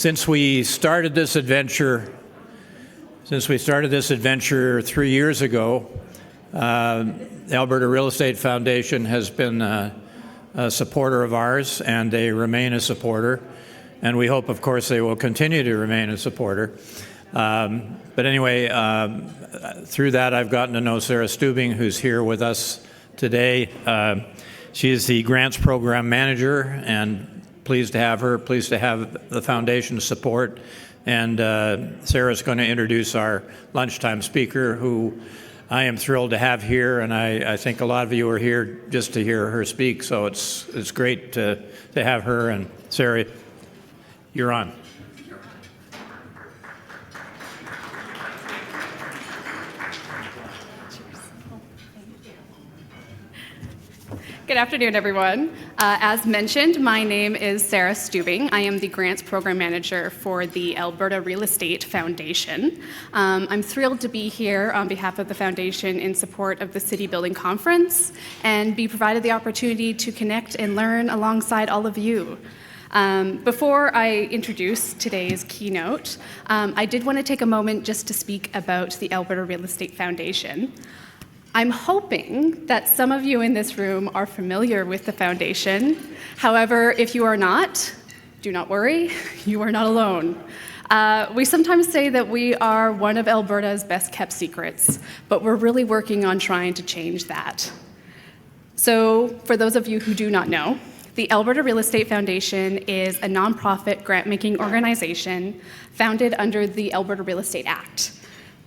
Since we started this adventure 3 years ago, the Alberta Real Estate Foundation has been a supporter of ours, and they remain a supporter. And we hope, of course, they will continue to remain a supporter. But anyway, through that, I've gotten to know Sarah Stubing, who's here with us today. She is the Grants Program Manager, and pleased to have her, pleased to have the Foundation's support. And Sarah's going to introduce our lunchtime speaker, who I am thrilled to have here, and I think a lot of you are here just to hear her speak, so it's great to have her. And Sarah, you're on. Good afternoon, everyone. As mentioned, my name is Sarah Stubing. I am the Grants Program Manager for the Alberta Real Estate Foundation. I'm thrilled to be here on behalf of the Foundation in support of the City Building Conference and be provided the opportunity to connect and learn alongside all of you. Before I introduce today's keynote, I did want to take a moment just to speak about the Alberta Real Estate Foundation. I'm hoping that some of you in this room are familiar with the Foundation. However, if you are not, do not worry, you are not alone. We sometimes say that we are one of Alberta's best kept secrets, but we're really working on trying to change that. So, for those of you who do not know, the Alberta Real Estate Foundation is a nonprofit grant-making organization founded under the Alberta Real Estate Act.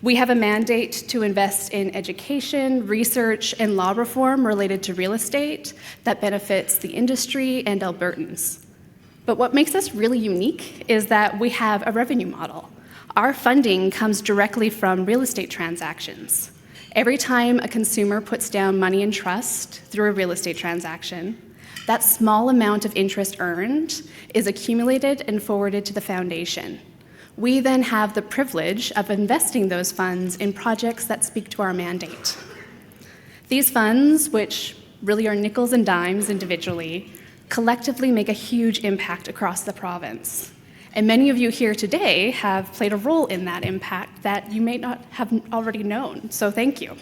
We have a mandate to invest in education, research, and law reform related to real estate that benefits the industry and Albertans. But what makes us really unique is that we have a revenue model. Our funding comes directly from real estate transactions. Every time a consumer puts down money in trust through a real estate transaction, that small amount of interest earned is accumulated and forwarded to the Foundation. We then have the privilege of investing those funds in projects that speak to our mandate. These funds, which really are nickels and dimes individually, collectively make a huge impact across the province. And many of you here today have played a role in that impact that you may not have already known, so thank you.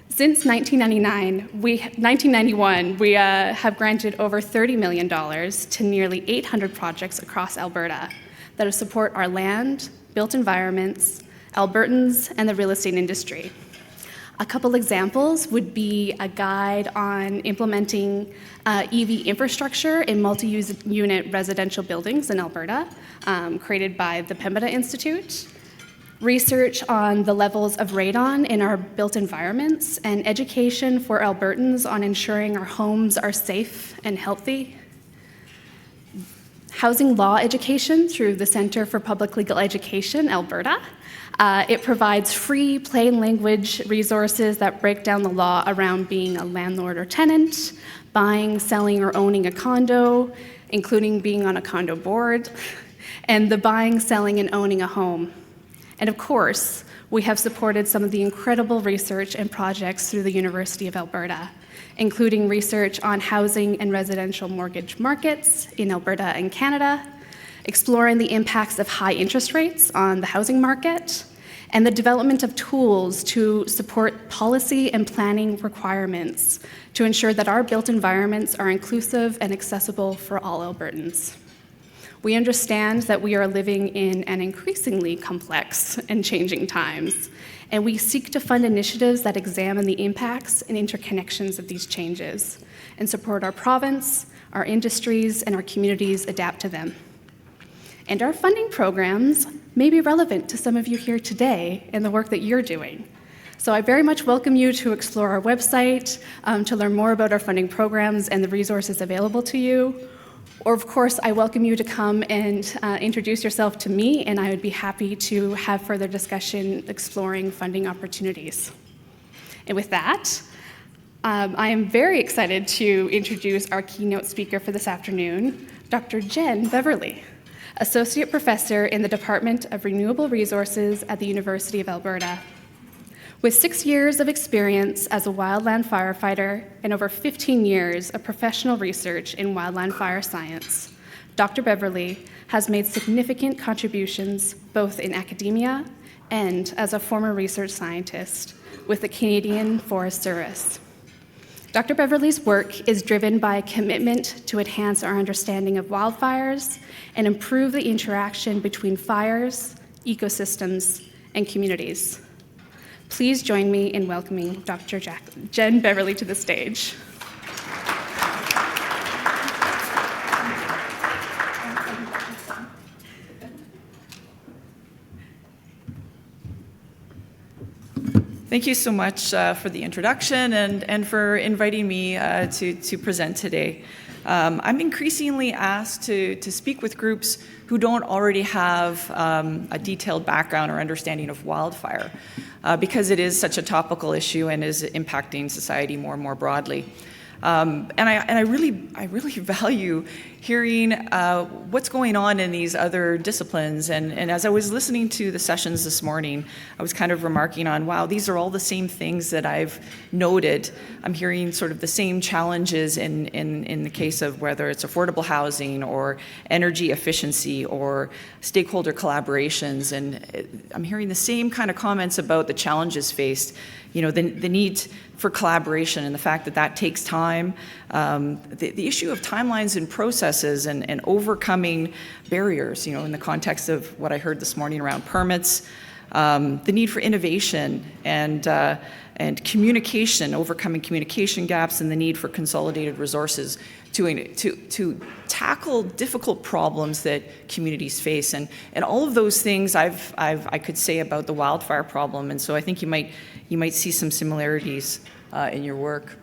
Since 1991, we have granted over $30 million to nearly 800 projects across Alberta that support our land, built environments, Albertans, and the real estate industry. A couple examples would be a guide on implementing EV infrastructure in multi-unit residential buildings in Alberta, created by the Pembina Institute, research on the levels of radon in our built environments, and education for Albertans on ensuring our homes are safe and healthy. Housing law education through the Centre for Public Legal Education, Alberta. It provides free, plain language resources that break down the law around being a landlord or tenant, buying, selling, or owning a condo, including being on a condo board, and the buying, selling, and owning a home. And of course, we have supported some of the incredible research and projects through the University of Alberta, including research on housing and residential mortgage markets in Alberta and Canada, exploring the impacts of high interest rates on the housing market, and the development of tools to support policy and planning requirements to ensure that our built environments are inclusive and accessible for all Albertans. We understand that we are living in an increasingly complex and changing times, and we seek to fund initiatives that examine the impacts and interconnections of these changes and support our province, our industries, and our communities adapt to them. And our funding programs may be relevant to some of you here today in the work that you're doing. So I very much welcome you to explore our website, to learn more about our funding programs and the resources available to you. Or, of course, I welcome you to come and introduce yourself to me, and I would be happy to have further discussion exploring funding opportunities. And with that, I am very excited to introduce our keynote speaker for this afternoon, Dr. Jen Beverly, Associate Professor in the Department of Renewable Resources at the University of Alberta. With 6 years of experience as a wildland firefighter and over 15 years of professional research in wildland fire science, Dr. Beverly has made significant contributions both in academia and as a former research scientist with the Canadian Forest Service. Dr. Beverly's work is driven by a commitment to enhance our understanding of wildfires and improve the interaction between fires, ecosystems, and communities. Please join me in welcoming Dr. Jen Beverly to the stage. Thank you so much for the introduction and for inviting me to present today. I'm increasingly asked to speak with groups who don't already have a detailed background or understanding of wildfire because it is such a topical issue and is impacting society more and more broadly. And I really value hearing what's going on in these other disciplines. And as I was listening to the sessions this morning, I was kind of remarking on, wow, these are all the same things that I've noted. I'm hearing sort of the same challenges in the case of whether it's affordable housing or energy efficiency or stakeholder collaborations. And I'm hearing the same kind of comments about the challenges faced, you know, the need for collaboration and the fact that that takes time, the issue of timelines and processes and overcoming barriers, you know, in the context of what I heard this morning around permits, the need for innovation and communication, overcoming communication gaps, and the need for consolidated resources to tackle difficult problems that communities face, and all of those things I could say about the wildfire problem, and so I think you might see some similarities in your work.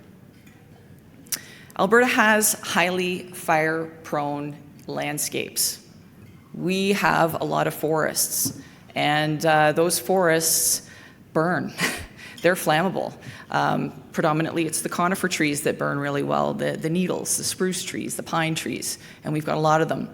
Alberta has highly fire-prone landscapes. We have a lot of forests, and those forests burn. They're flammable. Predominantly, it's the conifer trees that burn really well, the needles, the spruce trees, the pine trees, and we've got a lot of them.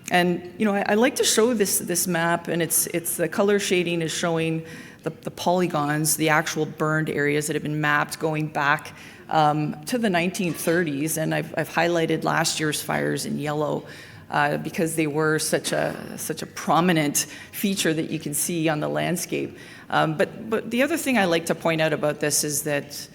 And you know, I like to show this map, and it's the color shading is showing the polygons, the actual burned areas that have been mapped going back to the 1930s, and I've highlighted last year's fires in yellow because they were such a prominent feature that you can see on the landscape. But the other thing I like to point out about this is that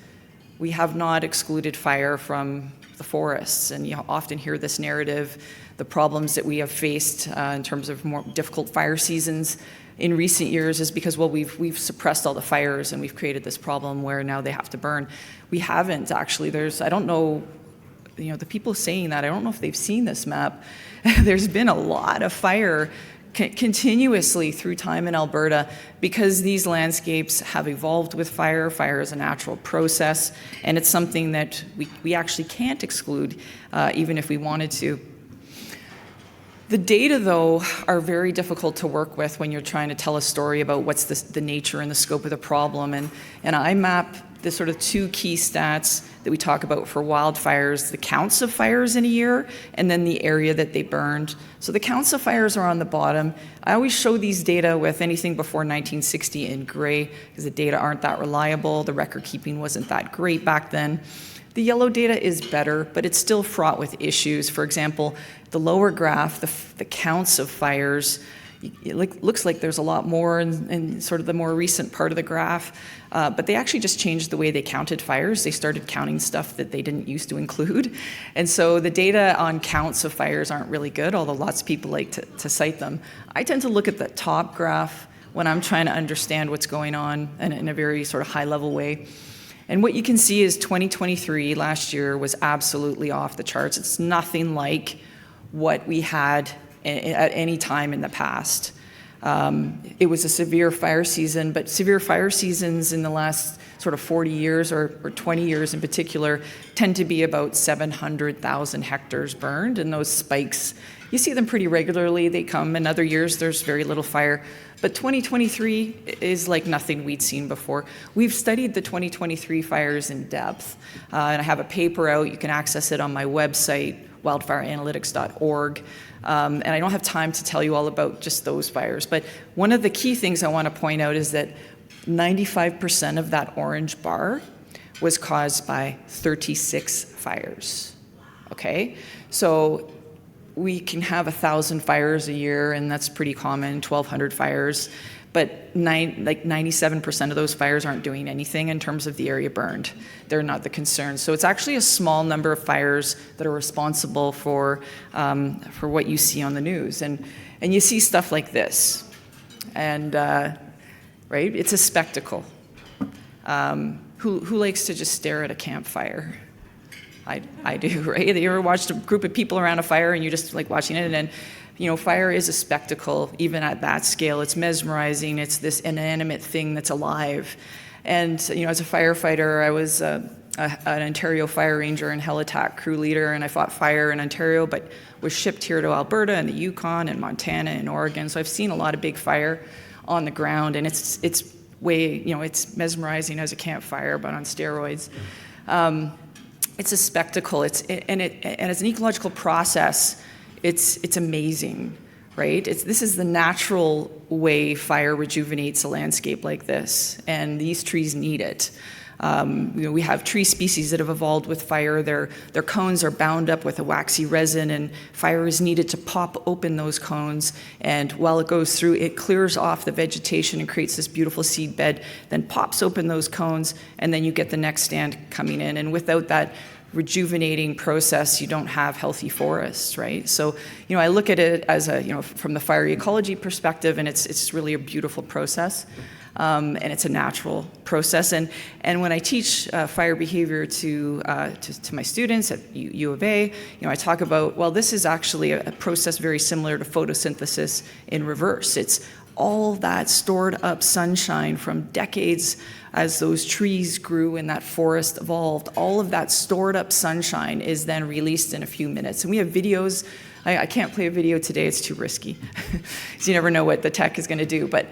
we have not excluded fire from the forests, and you often hear this narrative, the problems that we have faced in terms of more difficult fire seasons in recent years is because, well, we've suppressed all the fires and we've created this problem where now they have to burn. We haven't actually. I don't know, you know, the people saying that, I don't know if they've seen this map. There's been a lot of fire continuously through time in Alberta because these landscapes have evolved with fire. Fire is a natural process, and it's something that we actually can't exclude even if we wanted to. The data, though, are very difficult to work with when you're trying to tell a story about what's the nature and the scope of the problem. And I map the sort of two key stats that we talk about for wildfires, the counts of fires in a year, and then the area that they burned. So the counts of fires are on the bottom. I always show these data with anything before 1960 in gray because the data aren't that reliable. The record keeping wasn't that great back then. The yellow data is better, but it's still fraught with issues. For example, the lower graph, the counts of fires, it looks like there's a lot more in sort of the more recent part of the graph, but they actually just changed the way they counted fires. They started counting stuff that they didn't used to include. And so the data on counts of fires aren't really good, although lots of people like to cite them. I tend to look at the top graph when I'm trying to understand what's going on in a very sort of high-level way. And what you can see is 2023, last year, was absolutely off the charts. It's nothing like what we had at any time in the past. It was a severe fire season, but severe fire seasons in the last sort of 40 years or 20 years in particular tend to be about 700,000 hectares burned, and those spikes, you see them pretty regularly. They come, in other years there's very little fire. But 2023 is like nothing we'd seen before. We've studied the 2023 fires in depth, and I have a paper out. You can access it on my website, wildfireanalytics.org. And I don't have time to tell you all about just those fires. But one of the key things I want to point out is that 95% of that orange bar was caused by 36 fires. Okay? So we can have 1,000 fires a year, and that's pretty common, 1,200 fires, but 97% of those fires aren't doing anything in terms of the area burned. They're not the concern. So it's actually a small number of fires that are responsible for what you see on the news. And you see stuff like this. And, right, it's a spectacle. Who likes to just stare at a campfire? I do, right? You ever watched a group of people around a fire and you're just like watching it, and then, you know, fire is a spectacle, even at that scale. It's mesmerizing. It's this inanimate thing that's alive. And, you know, as a firefighter, I was an Ontario fire ranger and hell attack crew leader, and I fought fire in Ontario, but was shipped here to Alberta and the Yukon and Montana and Oregon. So I've seen a lot of big fire on the ground, and it's way, you know, it's mesmerizing as a campfire, but on steroids. It's a spectacle. And as an ecological process, it's amazing, right? This is the natural way fire rejuvenates a landscape like this, and these trees need it. You know, we have tree species that have evolved with fire. Their cones are bound up with a waxy resin, and fire is needed to pop open those cones. And while it goes through, it clears off the vegetation and creates this beautiful seed bed, then pops open those cones, and then you get the next stand coming in. And without that rejuvenating process, you don't have healthy forests, right? So, you know, I look at it as a, you know, from the fire ecology perspective, and it's really a beautiful process. And it's a natural process. And when I teach fire behavior to my students at U of A, you know, I talk about, well, this is actually a process very similar to photosynthesis in reverse. It's all that stored up sunshine from decades as those trees grew and that forest evolved. All of that stored up sunshine is then released in a few minutes. And we have videos. I can't play a video today, it's too risky. So you never know what the tech is gonna do, but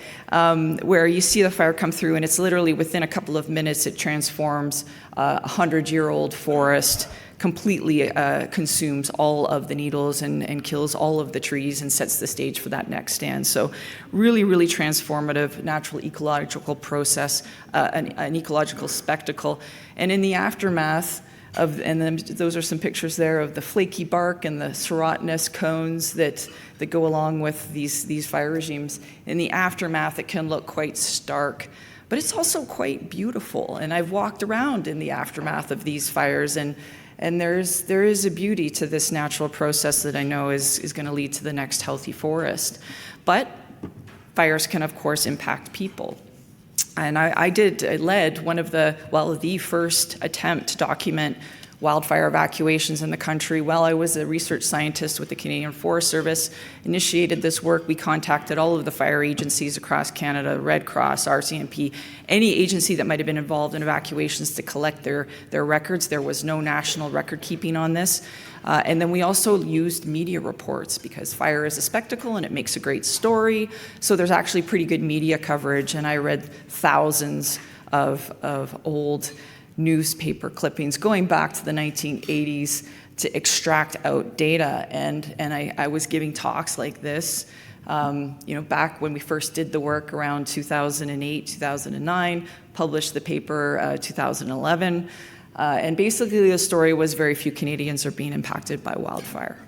where you see the fire come through, and it's literally within a couple of minutes, it transforms a 100-year-old forest, completely consumes all of the needles and kills all of the trees and sets the stage for that next stand. So really, really transformative natural ecological process, an ecological spectacle. And in the aftermath, and then those are some pictures there of the flaky bark and the serotinous cones that go along with these fire regimes. In the aftermath, it can look quite stark, but it's also quite beautiful. And I've walked around in the aftermath of these fires, and there is a beauty to this natural process that I know is going to lead to the next healthy forest. But fires can, of course, impact people. And I led one of the first attempt to document wildfire evacuations in the country. While I was a research scientist with the Canadian Forest Service, initiated this work. We contacted all of the fire agencies across Canada, Red Cross, RCMP, any agency that might have been involved in evacuations to collect their records. There was no national record keeping on this. And then we also used media reports, because fire is a spectacle and it makes a great story. So there's actually pretty good media coverage, and I read thousands of old newspaper clippings going back to the 1980s to extract out data. And I was giving talks like this, you know, back when we first did the work around 2008, 2009, published the paper 2011. And basically the story was very few Canadians are being impacted by wildfire,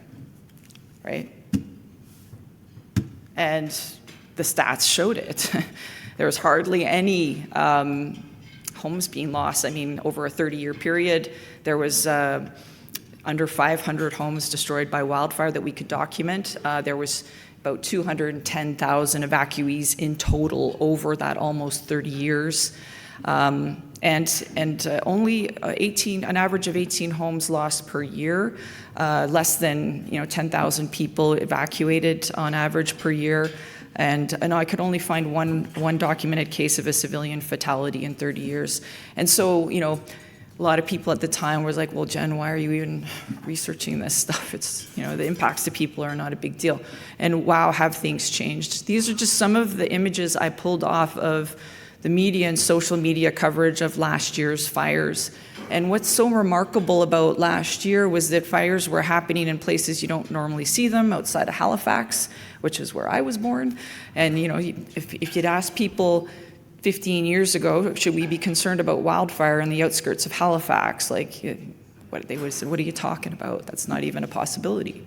right? And the stats showed it. There was hardly any homes being lost. I mean, over a 30-year period, there was under 500 homes destroyed by wildfire that we could document. There was about 210,000 evacuees in total over that almost 30 years. And only an average of 18 homes lost per year, less than 10,000 people evacuated on average per year. And I could only find one documented case of a civilian fatality in 30 years. And so, a lot of people at the time was like, well, Jen, why are you even researching this stuff? It's, the impacts to people are not a big deal. And wow, have things changed. These are just some of the images I pulled off of the media and social media coverage of last year's fires. And what's so remarkable about last year was that fires were happening in places you don't normally see them, outside of Halifax, which is where I was born. And if you'd ask people 15 years ago, should we be concerned about wildfire in the outskirts of Halifax? Like, they would have said, what are you talking about? That's not even a possibility.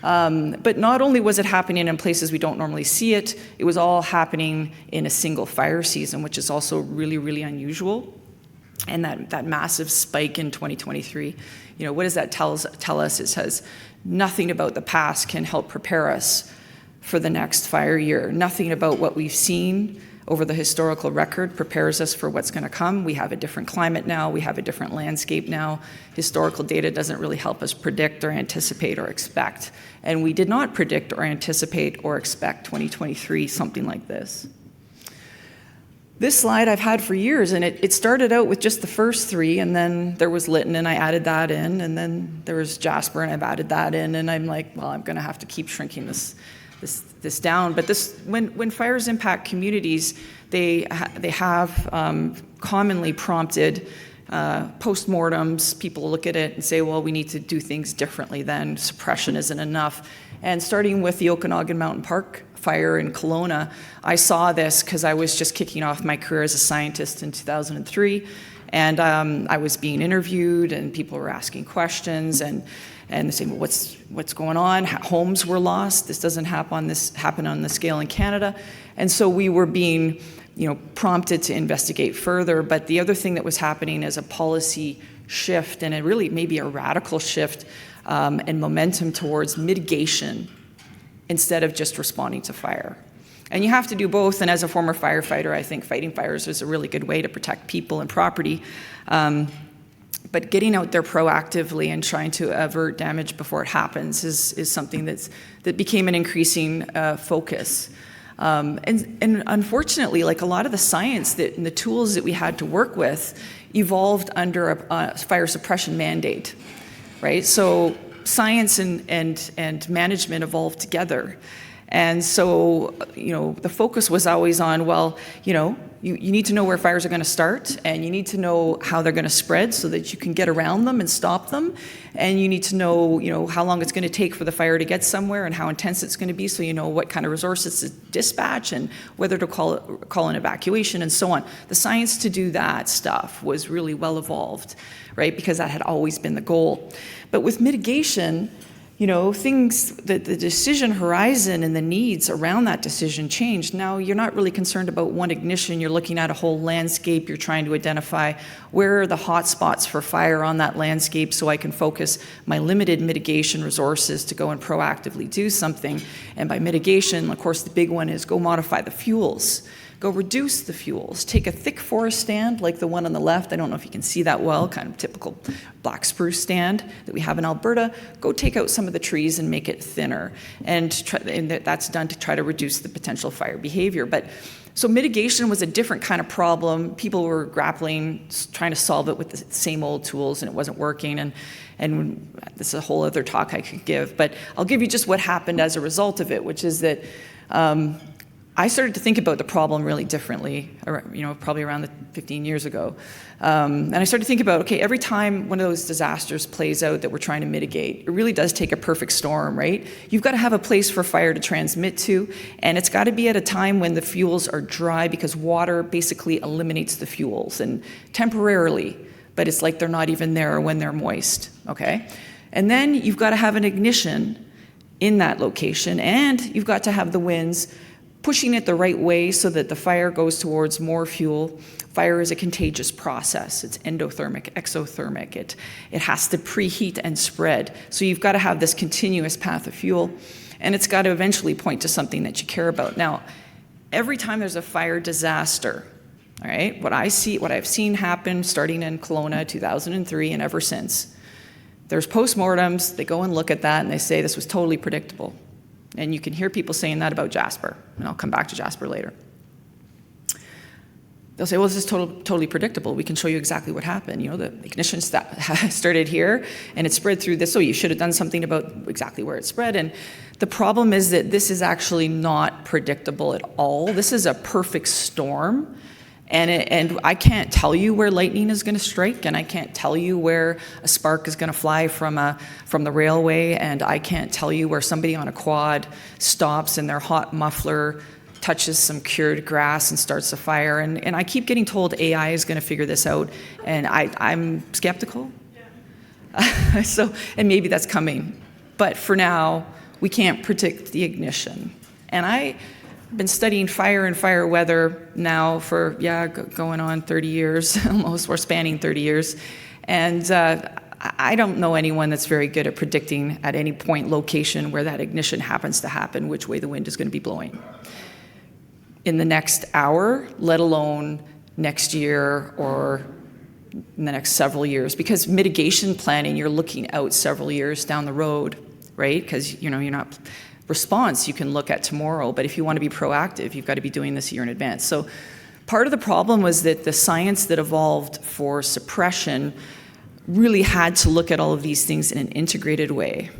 But not only was it happening in places we don't normally see it, it was all happening in a single fire season, which is also really, really unusual. And that massive spike in 2023, what does that tell us? It says nothing about the past can help prepare us for the next fire year. Nothing about what we've seen over the historical record prepares us for what's going to come. We have a different climate now. We have a different landscape now. Historical data doesn't really help us predict or anticipate or expect. And we did not predict or anticipate or expect 2023, something like this. This slide I've had for years, and it started out with just the first three, and then there was Lytton, and I added that in, and then there was Jasper, and I've added that in, and I'm like, well, I'm going to have to keep shrinking this down. But when fires impact communities, they have commonly prompted postmortems. People look at it and say, well, we need to do things differently then. Suppression isn't enough. And starting with the Okanagan Mountain Park fire in Kelowna, I saw this because I was just kicking off my career as a scientist in 2003. And I was being interviewed, and people were asking questions, and they say, well, what's going on? Homes were lost. This doesn't happen on this scale in Canada. And so we were being prompted to investigate further. But the other thing that was happening is a policy shift, and it really maybe a radical shift and momentum towards mitigation instead of just responding to fire. And you have to do both, and as a former firefighter, I think fighting fires is a really good way to protect people and property. But getting out there proactively and trying to avert damage before it happens is something that became an increasing focus. And unfortunately, like a lot of the science and the tools that we had to work with evolved under a fire suppression mandate, right? So science and management evolved together. And so, the focus was always on, well, you need to know where fires are going to start, and you need to know how they're going to spread so that you can get around them and stop them. And you need to know, how long it's going to take for the fire to get somewhere and how intense it's going to be, so you know what kind of resources to dispatch and whether to call an evacuation and so on. The science to do that stuff was really well evolved, right? Because that had always been the goal. But with mitigation, the decision horizon and the needs around that decision changed. Now you're not really concerned about one ignition. You're looking at a whole landscape. You're trying to identify where are the hot spots for fire on that landscape so I can focus my limited mitigation resources to go and proactively do something. And by mitigation, of course, the big one is go modify the fuels. Go reduce the fuels. Take a thick forest stand like the one on the left. I don't know if you can see that well, kind of typical black spruce stand that we have in Alberta. Go take out some of the trees and make it thinner. And that's done to try to reduce the potential fire behavior. So mitigation was a different kind of problem. People were grappling, trying to solve it with the same old tools, and it wasn't working. And this is a whole other talk I could give. But I'll give you just what happened as a result of it, which is that I started to think about the problem really differently, probably around 15 years ago. And I started to think about, okay, every time one of those disasters plays out that we're trying to mitigate, it really does take a perfect storm, right? You've got to have a place for fire to transmit to, and it's got to be at a time when the fuels are dry, because water basically eliminates the fuels, and temporarily, but it's like they're not even there when they're moist, okay? And then you've got to have an ignition in that location, and you've got to have the winds pushing it the right way so that the fire goes towards more fuel. Fire is a contagious process. It's endothermic, exothermic. It has to preheat and spread. So you've got to have this continuous path of fuel, and it's got to eventually point to something that you care about. Now, every time there's a fire disaster, all right, what I've seen happen starting in Kelowna 2003 and ever since, there's postmortems, they go and look at that, and they say this was totally predictable. And you can hear people saying that about Jasper, and I'll come back to Jasper later. They'll say, well, this is totally predictable. We can show you exactly what happened. The ignition started here, and it spread through this, so you should have done something about exactly where it spread. And the problem is that this is actually not predictable at all. This is a perfect storm. And I can't tell you where lightning is going to strike, and I can't tell you where a spark is going to fly from the railway, and I can't tell you where somebody on a quad stops and their hot muffler touches some cured grass and starts a fire. And I keep getting told AI is going to figure this out, and I'm skeptical. Yeah. And maybe that's coming. But for now, we can't predict the ignition. And I've been studying fire and fire weather now for, going on 30 years, almost, we're spanning 30 years. And I don't know anyone that's very good at predicting at any point location where that ignition happens to happen, which way the wind is going to be blowing in the next hour, let alone next year or in the next several years. Because mitigation planning, you're looking out several years down the road, right? Because you're not response you can look at tomorrow, but if you want to be proactive, you've got to be doing this a year in advance. So part of the problem was that the science that evolved for suppression really had to look at all of these things in an integrated way.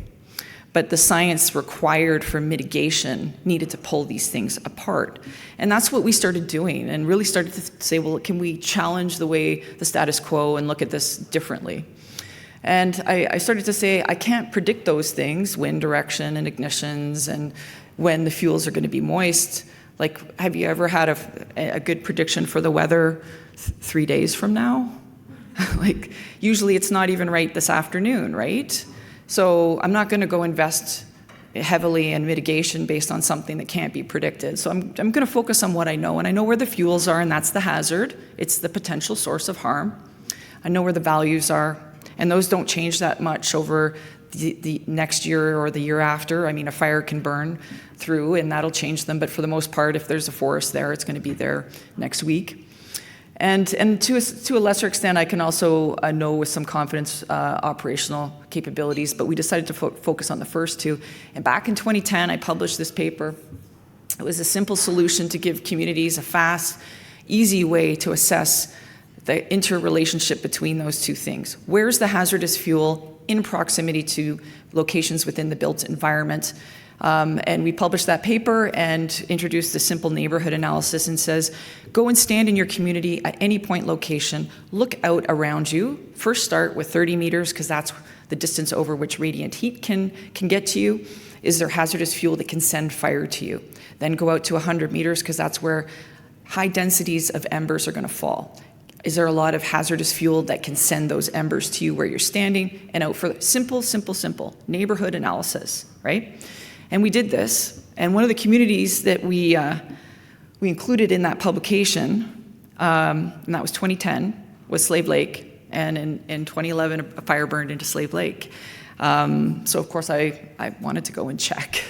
But the science required for mitigation needed to pull these things apart. And that's what we started doing, and really started to say, well, can we challenge the way the status quo and look at this differently? And I started to say, I can't predict those things, wind direction and ignitions and when the fuels are going to be moist. Like, have you ever had a good prediction for the weather 3 days from now? Like, usually it's not even right this afternoon, right? So I'm not going to go invest heavily in mitigation based on something that can't be predicted. So I'm going to focus on what I know, and I know where the fuels are, and that's the hazard. It's the potential source of harm. I know where the values are, and those don't change that much over the next year or the year after. I mean, a fire can burn through, and that'll change them, but for the most part, if there's a forest there, it's going to be there next week. And to a lesser extent, I can also know with some confidence operational capabilities, but we decided to focus on the first two. And back in 2010, I published this paper. It was a simple solution to give communities a fast, easy way to assess the interrelationship between those two things. Where's the hazardous fuel in proximity to locations within the built environment? And we published that paper and introduced a simple neighborhood analysis and says, go and stand in your community at any point location, look out around you. First start with 30 meters, because that's the distance over which radiant heat can get to you. Is there hazardous fuel that can send fire to you? Then go out to 100 meters, because that's where high densities of embers are going to fall. Is there a lot of hazardous fuel that can send those embers to you where you're standing? And out for simple neighborhood analysis, right? And we did this, and one of the communities that we included in that publication, and that was 2010, was Slave Lake, and in 2011, a fire burned into Slave Lake. So of course I wanted to go and check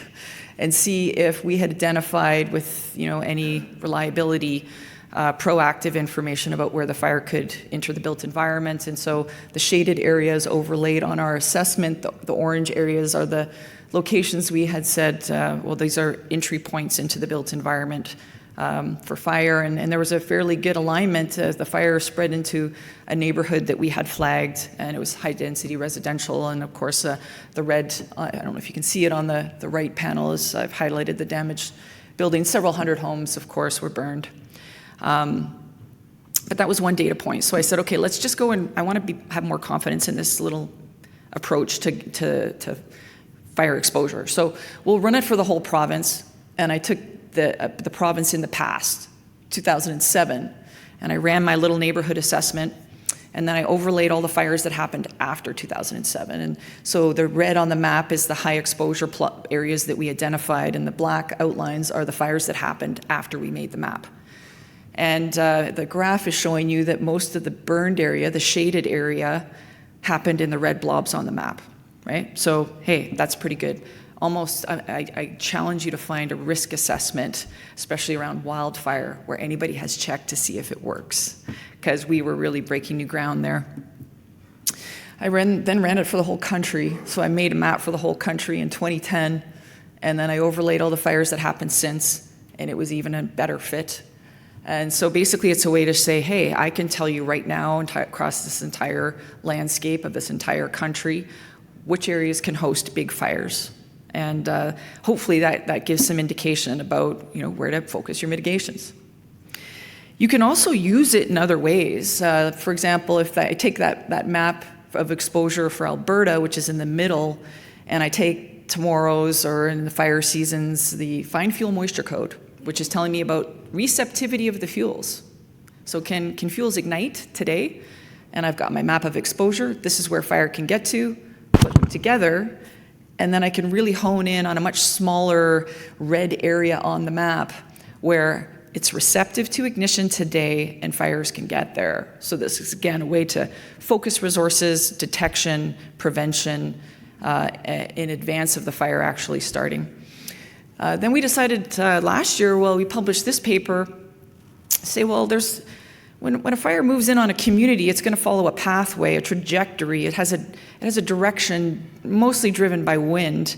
and see if we had identified with any reliability proactive information about where the fire could enter the built environment. And so the shaded areas overlaid on our assessment, the orange areas are the locations we had said, well, these are entry points into the built environment for fire. And there was a fairly good alignment as the fire spread into a neighborhood that we had flagged, and it was high density residential. And of course, the red, I don't know if you can see it on the right panel, is I've highlighted the damaged buildings. Several hundred homes, of course, were burned. But that was one data point. So I said, okay, let's just go and I want to have more confidence in this little approach to fire exposure. So we'll run it for the whole province. And I took the province in the past, 2007, and I ran my little neighborhood assessment. And then I overlaid all the fires that happened after 2007. And so the red on the map is the high exposure areas that we identified, and the black outlines are the fires that happened after we made the map. And the graph is showing you that most of the burned area, the shaded area, happened in the red blobs on the map, right? So, hey, that's pretty good. Almost, I challenge you to find a risk assessment, especially around wildfire, where anybody has checked to see if it works, because we were really breaking new ground there. I then ran it for the whole country. So I made a map for the whole country in 2010, and then I overlaid all the fires that happened since, and it was even a better fit. And so basically it's a way to say, hey, I can tell you right now across this entire landscape of this entire country which areas can host big fires. And hopefully that gives some indication about where to focus your mitigations. You can also use it in other ways. For example, if I take that map of exposure for Alberta, which is in the middle, and I take tomorrow's, or in the fire seasons, the fine fuel moisture code, which is telling me about receptivity of the fuels. So can fuels ignite today? And I've got my map of exposure. This is where fire can get to. Put them together, And then I can really hone in on a much smaller red area on the map where it's receptive to ignition today and fires can get there. So this is, again, a way to focus resources, detection, prevention in advance of the fire actually starting. Then we decided last year, well, we published this paper, say, well, when a fire moves in on a community, it's going to follow a pathway, a trajectory. It has a direction mostly driven by wind.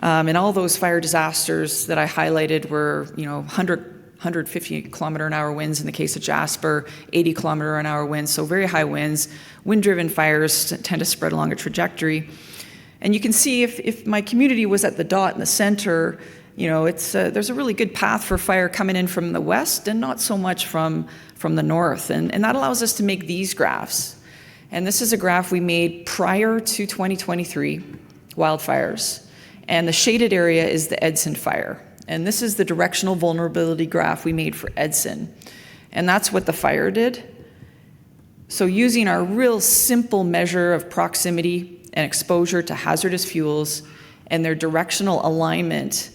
And all those fire disasters that I highlighted were, 150 kilometer an hour winds in the case of Jasper, 80 kilometer an hour winds, so very high winds. Wind-driven fires tend to spread along a trajectory. And you can see if my community was at the dot in the center, there's a really good path for fire coming in from the west and not so much from the north. And that allows us to make these graphs. And this is a graph we made prior to 2023 wildfires. And the shaded area is the Edson fire. And this is the directional vulnerability graph we made for Edson. And that's what the fire did. So using our real simple measure of proximity and exposure to hazardous fuels and their directional alignment.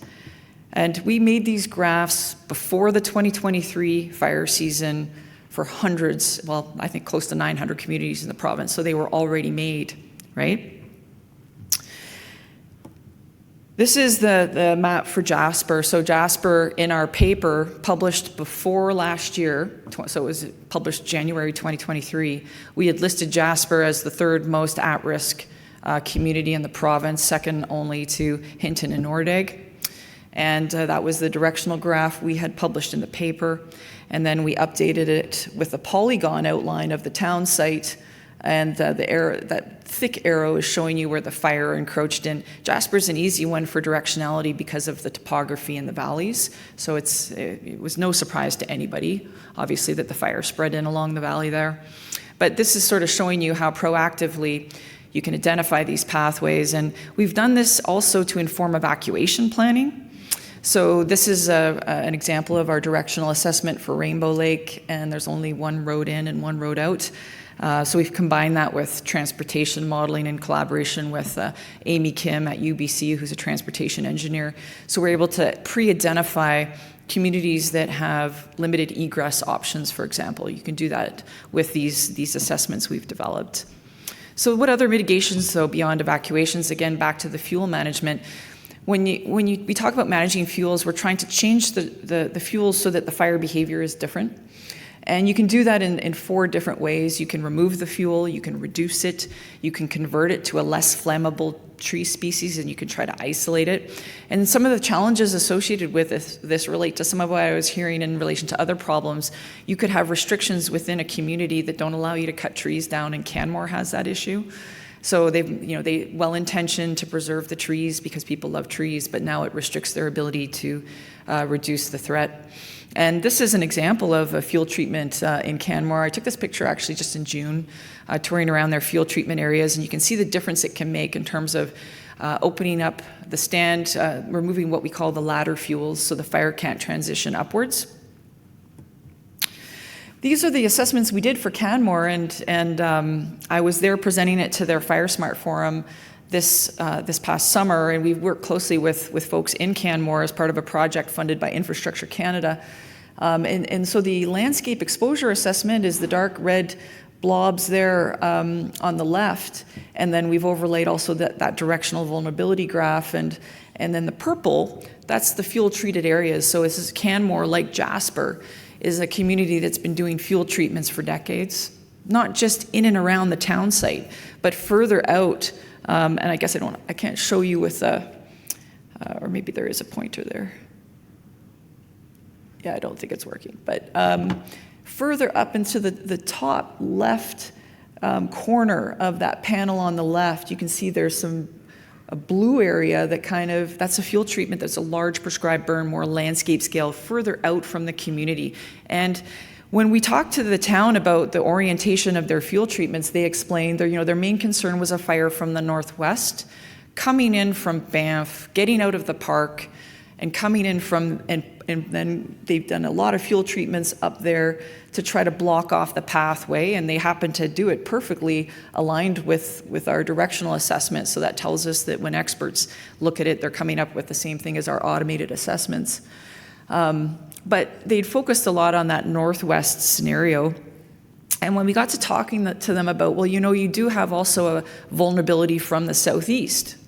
And we made these graphs before the 2023 fire season for hundreds, well, I think close to 900 communities in the province, so they were already made, right? This is the map for Jasper. So Jasper, in our paper, published before last year, so it was published January 2023, we had listed Jasper as the third most at-risk community in the province, second only to Hinton and Nordegg. And that was the directional graph we had published in the paper. And then we updated it with a polygon outline of the town site. And that thick arrow is showing you where the fire encroached in. Jasper's an easy one for directionality because of the topography in the valleys. So it was no surprise to anybody, obviously, that the fire spread in along the valley there. But this is sort of showing you how proactively you can identify these pathways. And we've done this also to inform evacuation planning. So this is an example of our directional assessment for Rainbow Lake, and there's only one road in and one road out. So we've combined that with transportation modeling in collaboration with Amy Kim at UBC, who's a transportation engineer. So we're able to pre-identify communities that have limited egress options, for example. You can do that with these assessments we've developed. So what other mitigations, though, beyond evacuations? Again, back to the fuel management. When we talk about managing fuels, we're trying to change the fuels so that the fire behavior is different. And you can do that in 4 different ways. You can remove the fuel, you can reduce it, you can convert it to a less flammable tree species, and you can try to isolate it. And some of the challenges associated with this relate to some of what I was hearing in relation to other problems. You could have restrictions within a community that don't allow you to cut trees down, and Canmore has that issue. So they well-intentioned to preserve the trees because people love trees, but now it restricts their ability to reduce the threat. And this is an example of a fuel treatment in Canmore. I took this picture actually just in June, touring around their fuel treatment areas, and you can see the difference it can make in terms of opening up the stand, removing what we call the ladder fuels so the fire can't transition upwards. These are the assessments we did for Canmore, and I was there presenting it to their Fire Smart Forum this past summer, and we worked closely with folks in Canmore as part of a project funded by Infrastructure Canada. And so the landscape exposure assessment is the dark red blobs there on the left, and then we've overlaid also that directional vulnerability graph, and then the purple, that's the fuel treated areas. So this is Canmore, like Jasper, is a community that's been doing fuel treatments for decades, not just in and around the town site, but further out. And I guess I can't show you with or maybe there is a pointer there. Yeah, I don't think it's working. But further up into the top left corner of that panel on the left, you can see there's a blue area that's a fuel treatment that's a large prescribed burn, more landscape scale, further out from the community. And when we talked to the town about the orientation of their fuel treatments, they explained their main concern was a fire from the northwest, coming in from Banff, getting out of the park, and coming in from, and then they've done a lot of fuel treatments up there to try to block off the pathway, and they happen to do it perfectly aligned with our directional assessment. So that tells us that when experts look at it, they're coming up with the same thing as our automated assessments. But they'd focused a lot on that northwest scenario. And when we got to talking to them about, well, you know, you do have also a vulnerability from the southeast.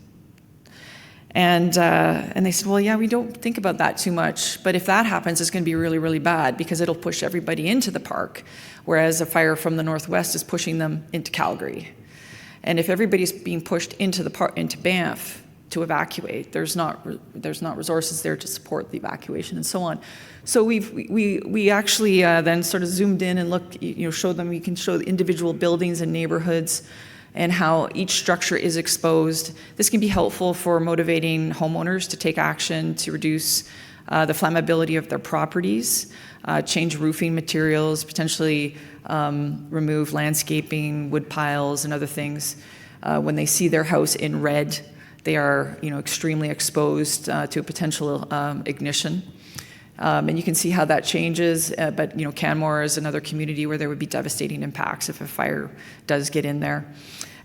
And they said, well, yeah, we don't think about that too much, but if that happens, it's going to be really, really bad because it'll push everybody into the park, whereas a fire from the northwest is pushing them into Calgary. And if everybody's being pushed into the park, into Banff to evacuate, there's not resources there to support the evacuation and so on. So we actually then sort of zoomed in and looked, showed them, we can show the individual buildings and neighborhoods and how each structure is exposed. This can be helpful for motivating homeowners to take action to reduce the flammability of their properties, change roofing materials, potentially remove landscaping, wood piles, and other things. When they see their house in red, they are extremely exposed to a potential ignition. And you can see how that changes, but Canmore is another community where there would be devastating impacts if a fire does get in there.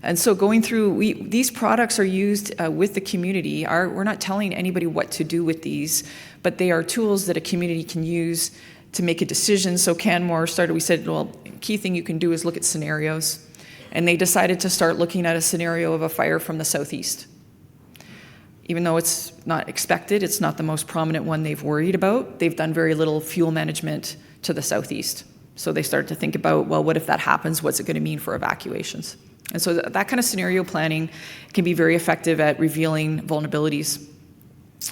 And so going through, these products are used with the community. We're not telling anybody what to do with these, but they are tools that a community can use to make a decision. So Canmore started, we said, well, key thing you can do is look at scenarios. And they decided to start looking at a scenario of a fire from the southeast. Even though it's not expected, it's not the most prominent one they've worried about, they've done very little fuel management to the southeast. So they started to think about, well, what if that happens? What's it going to mean for evacuations? And so that kind of scenario planning can be very effective at revealing vulnerabilities.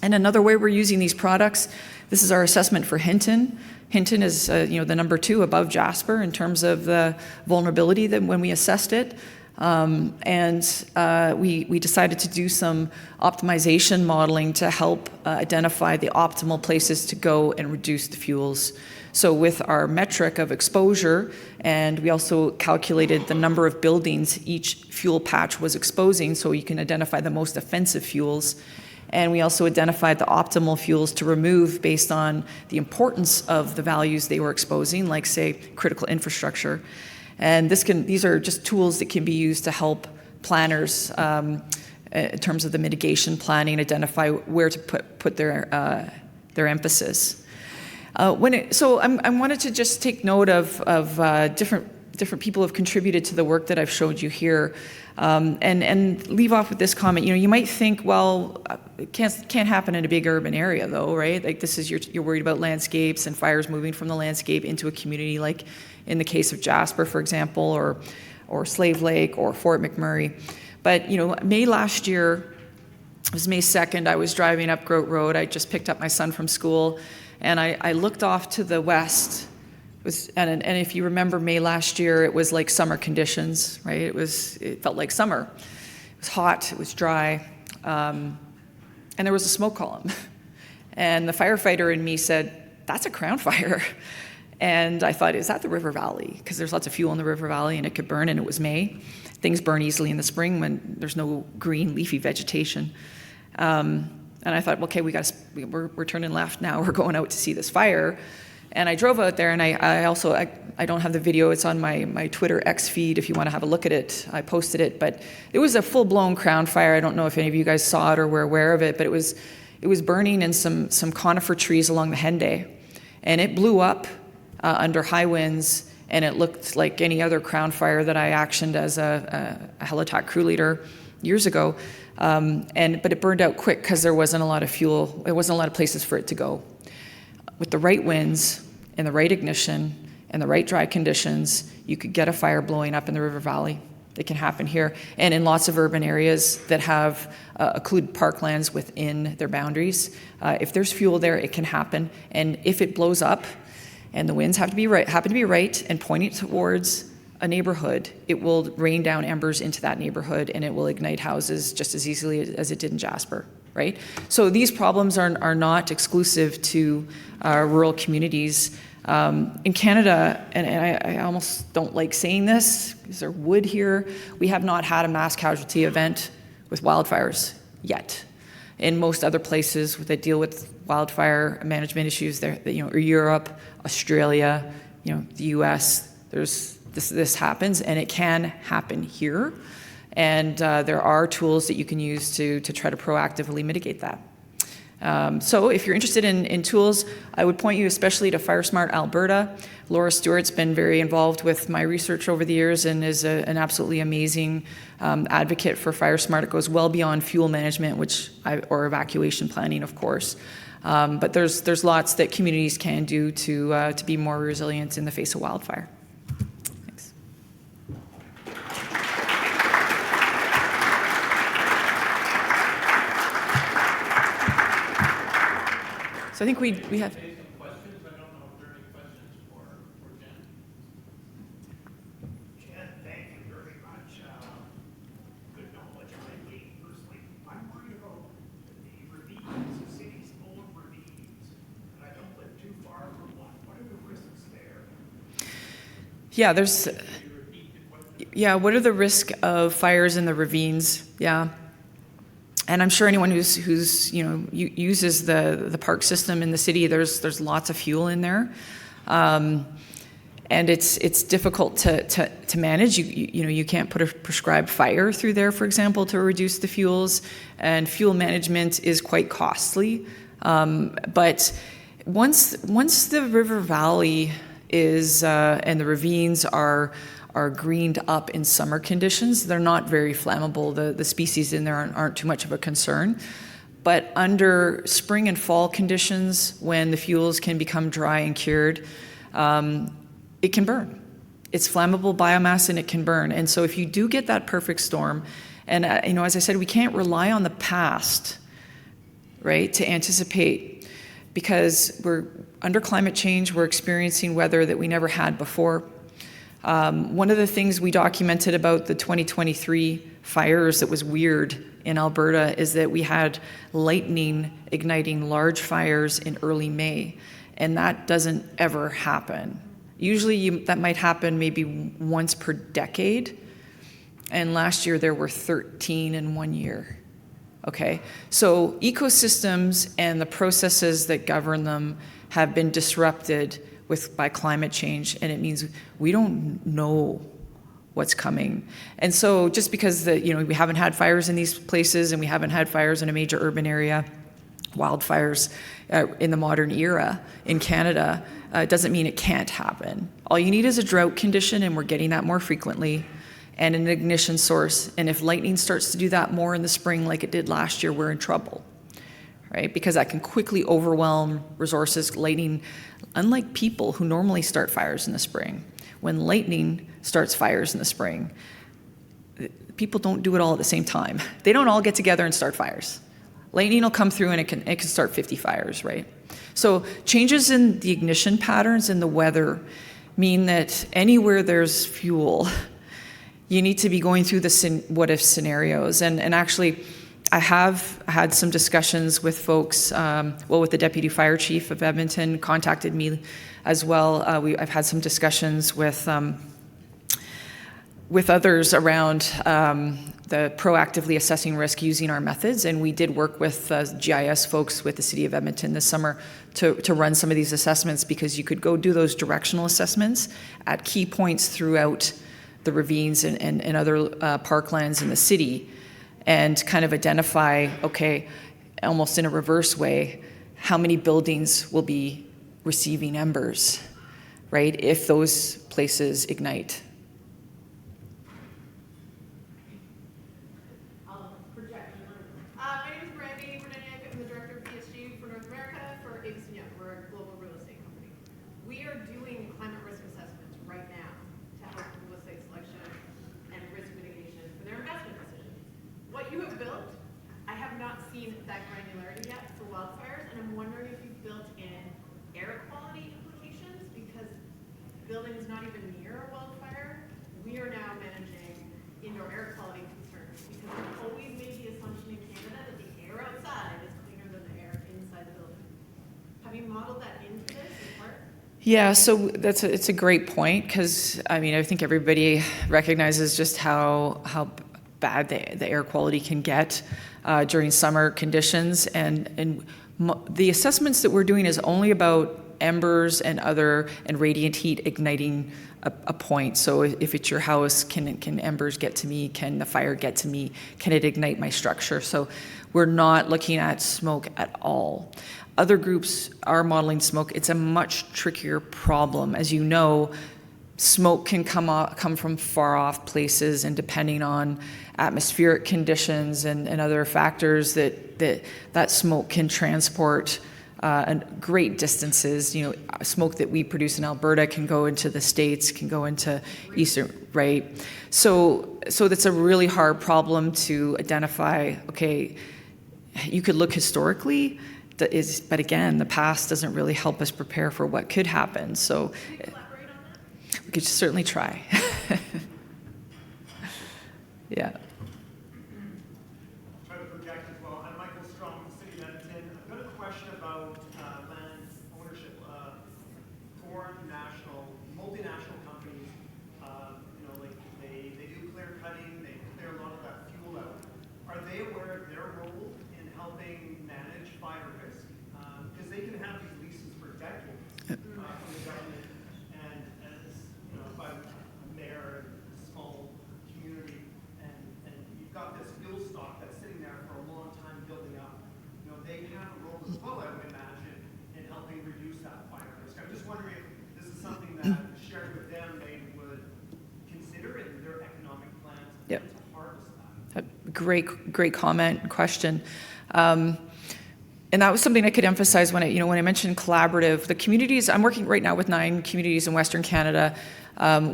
And another way we're using these products, this is our assessment for Hinton. Hinton is the number 2 above Jasper in terms of the vulnerability that when we assessed it. We decided to do some optimization modeling to help identify the optimal places to go and reduce the fuels. So with our metric of exposure, and we also calculated the number of buildings each fuel patch was exposing, so you can identify the most offensive fuels. And we also identified the optimal fuels to remove based on the importance of the values they were exposing, like, say, critical infrastructure. And these are just tools that can be used to help planners in terms of the mitigation planning, identify where to put their emphasis. I wanted to just take note of different people have contributed to the work that I've showed you here, and leave off with this comment. You might think, well, it can't happen in a big urban area, though, right? Like this is you're worried about landscapes and fires moving from the landscape into a community, like in the case of Jasper, for example, or Slave Lake or Fort McMurray. But May last year, it was May 2nd. I was driving up Grote Road. I just picked up my son from school. And I looked off to the west, and if you remember May last year, it was like summer conditions, right? It felt like summer. It was hot, it was dry, and there was a smoke column. And the firefighter in me said, that's a crown fire. And I thought, is that the river valley? Because there's lots of fuel in the river valley and it could burn, and it was May. Things burn easily in the spring when there's no green leafy vegetation. And I thought, okay, we're turning left now. We're going out to see this fire. And I drove out there, and I don't have the video. It's on my Twitter X feed if you want to have a look at it. I posted it, but it was a full-blown crown fire. I don't know if any of you guys saw it or were aware of it, but it was burning in some conifer trees along the Henday. And it blew up under high winds, and it looked like any other crown fire that I actioned as a Helitac crew leader years ago. But it burned out quick because there wasn't a lot of fuel. There wasn't a lot of places for it to go. With the right winds and the right ignition and the right dry conditions, you could get a fire blowing up in the river valley. It can happen here and in lots of urban areas that have occluded parklands within their boundaries. If there's fuel there, it can happen. And if it blows up and the winds happen to be right and pointing towards a neighborhood, it will rain down embers into that neighborhood, and it will ignite houses just as easily as it did in Jasper, right? So these problems are not exclusive to rural communities. In Canada, and I almost don't like saying this, because there wood here, we have not had a mass casualty event with wildfires yet. In most other places that deal with wildfire management issues, there, or Europe, Australia, the U.S., this happens, and it can happen here. And there are tools that you can use to try to proactively mitigate that. So if you're interested in tools, I would point you especially to FireSmart Alberta. Laura Stewart's been very involved with my research over the years and is an absolutely amazing advocate for FireSmart. It goes well beyond fuel management, or evacuation planning, of course. But there's lots that communities can do to be more resilient in the face of wildfire. Thanks. So I think we have. Yeah, what are the risks of fires in the ravines? Yeah. And I'm sure anyone who's uses the park system in the city, there's lots of fuel in there. And it's difficult to manage. You can't put a prescribed fire through there, for example, to reduce the fuels, and fuel management is quite costly. But once the river valley is and the ravines are greened up in summer conditions, they're not very flammable. The species in there aren't too much of a concern. But under spring and fall conditions, when the fuels can become dry and cured, it can burn. It's flammable biomass and it can burn. And so if you do get that perfect storm, and as I said, we can't rely on the past, right, to anticipate, because we're under climate change, we're experiencing weather that we never had before. One of the things we documented about the 2023 fires that was weird in Alberta is that we had lightning igniting large fires in early May, and that doesn't ever happen. Usually that might happen maybe once per decade, and last year there were 13 in 1 year. Okay, so ecosystems and the processes that govern them have been disrupted by climate change, and it means we don't know what's coming. And so just because we haven't had fires in these places and we haven't had fires in a major urban area, wildfires in the modern era in Canada, doesn't mean it can't happen. All you need is a drought condition, and we're getting that more frequently, and an ignition source. And if lightning starts to do that more in the spring like it did last year, we're in trouble, right? Because that can quickly overwhelm resources. Lightning, unlike people who normally start fires in the spring, when lightning starts fires in the spring, people don't do it all at the same time. They don't all get together and start fires. Lightning will come through and it can start 50 fires, right? So changes in the ignition patterns and the weather mean that anywhere there's fuel, you need to be going through the what-if scenarios. And actually, I have had some discussions with folks, with the Deputy Fire Chief of Edmonton contacted me as well. I've had some discussions with others around the proactively assessing risk using our methods, and we did work with GIS folks with the City of Edmonton this summer to run some of these assessments, because you could go do those directional assessments at key points throughout the ravines and other parklands in the city, and kind of identify, okay, almost in a reverse way, how many buildings will be receiving embers, right, if those places ignite. My name is Brandy Bernaniak. I'm the director of ESG for North America for ABC. We're a global real estate company. We are doing climate risk assessments right now to help with real estate selection and risk mitigation for their investment decisions. What you have built, I have not seen that granularity yet for wildfires, and I'm wondering if you've built in air quality implications, because building is not even near a wildfire. We are now managing indoor air quality concerns, because we've always made the assumption in Canada that the air outside is cleaner than the air inside the building. Have you modeled that into this in part? Yeah, so it's a great point, because I think everybody recognizes just how bad the air quality can get during summer conditions. And the assessments that we're doing is only about embers and radiant heat igniting a point. So if it's your house, can embers get to me? Can the fire get to me? Can it ignite my structure? So we're not looking at smoke at all. Other groups are modeling smoke. It's a much trickier problem. As you know, smoke can come from far off places, and depending on atmospheric conditions and other factors, that smoke can transport great distances. You know, smoke that we produce in Alberta can go into the States, can go into Eastern, right? So that's a really hard problem to identify. Okay, you could look historically, but again, the past doesn't really help us prepare for what could happen. So we could certainly try. Yeah. Multinational companies, like they do clear cutting, they clear a lot of that fuel out. Are they aware of their role in helping manage fire risk? Because they can have these leases for decades from the government, and as if I'm a mayor in a small community, and you've got this fuel stock that's sitting there for a long time building up, they have a role as well, I would imagine, in helping reduce that fire risk. I'm just wondering if this is something that shared with them they would consider in their economic plans to harvest that. Great comment and question. And that was something I could emphasize when I mentioned collaborative. The communities, I'm working right now with 9 communities in Western Canada.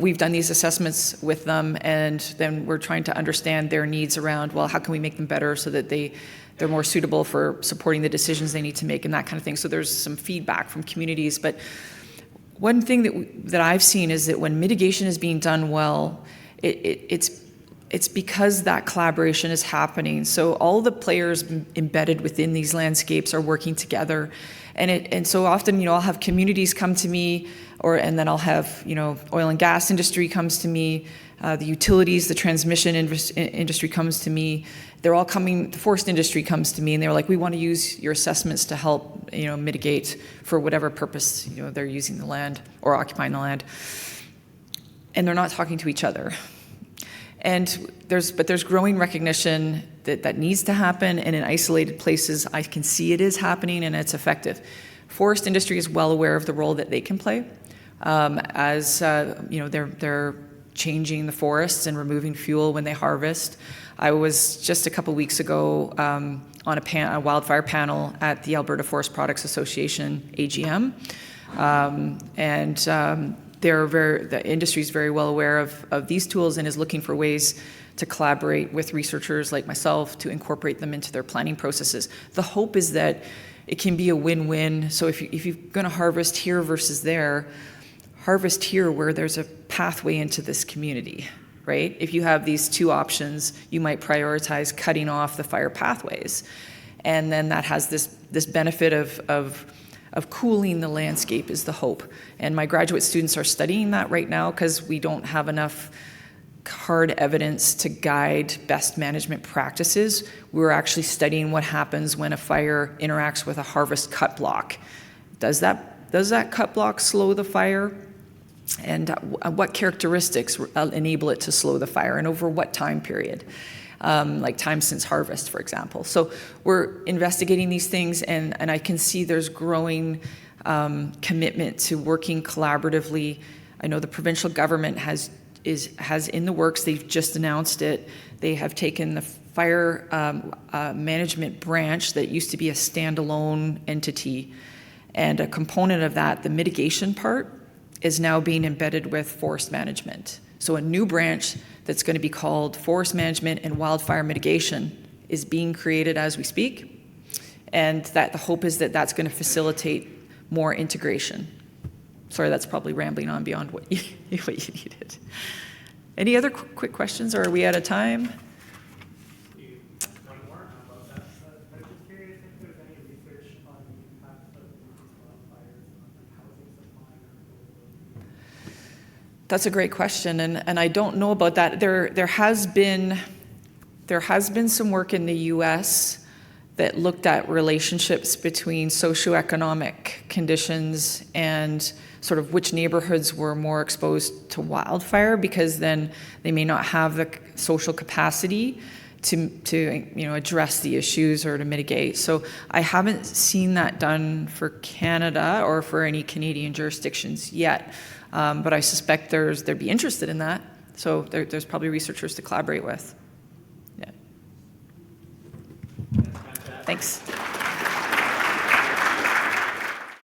We've done these assessments with them, and then we're trying to understand their needs around, well, how can we make them better so that they're more suitable for supporting the decisions they need to make and that kind of thing. So there's some feedback from communities. But one thing that I've seen is that when mitigation is being done well, it's because that collaboration is happening. So all the players embedded within these landscapes are working together. And so often, I'll have communities come to me, and then I'll have, oil and gas industry comes to me, the utilities, the transmission industry comes to me. They're all coming, the forest industry comes to me, and they're like, we want to use your assessments to help, mitigate for whatever purpose, they're using the land or occupying the land. And they're not talking to each other. And there's growing recognition that needs to happen, and in isolated places, I can see it is happening and it's effective. Forest industry is well aware of the role that they can play, they're changing the forests and removing fuel when they harvest. I was just a couple weeks ago on a wildfire panel at the Alberta Forest Products Association AGM, the industry is very well aware of these tools and is looking for ways to collaborate with researchers like myself to incorporate them into their planning processes. The hope is that it can be a win-win. So if you're going to harvest here versus there, harvest here where there's a pathway into this community, right? If you have these two options, you might prioritize cutting off the fire pathways. And then that has this benefit of cooling the landscape is the hope. And my graduate students are studying that right now because we don't have enough hard evidence to guide best management practices. We're actually studying what happens when a fire interacts with a harvest cut block. Does that cut block slow the fire? And what characteristics enable it to slow the fire, and over what time period? Like time since harvest, for example. So we're investigating these things, and I can see there's growing commitment to working collaboratively. I know the provincial government has in the works, they've just announced it, they have taken the fire management branch that used to be a standalone entity, and a component of that, the mitigation part, is now being embedded with forest management. So a new branch that's going to be called Forest Management and Wildfire Mitigation is being created as we speak, and that the hope is that that's going to facilitate more integration. Sorry, that's probably rambling on beyond what you needed. Any other quick questions, or are we out of time? One more about that. I'm just curious if there's any research on the impacts of these wildfires on housing supply or affordability. That's a great question, and I don't know about that. There has been There has been some work in the US that looked at relationships between socioeconomic conditions and sort of which neighborhoods were more exposed to wildfire, because then they may not have the social capacity to address the issues or to mitigate. So I haven't seen that done for Canada or for any Canadian jurisdictions yet, but I suspect they'd be interested in that. So there's probably researchers to collaborate with. Yeah. Thanks.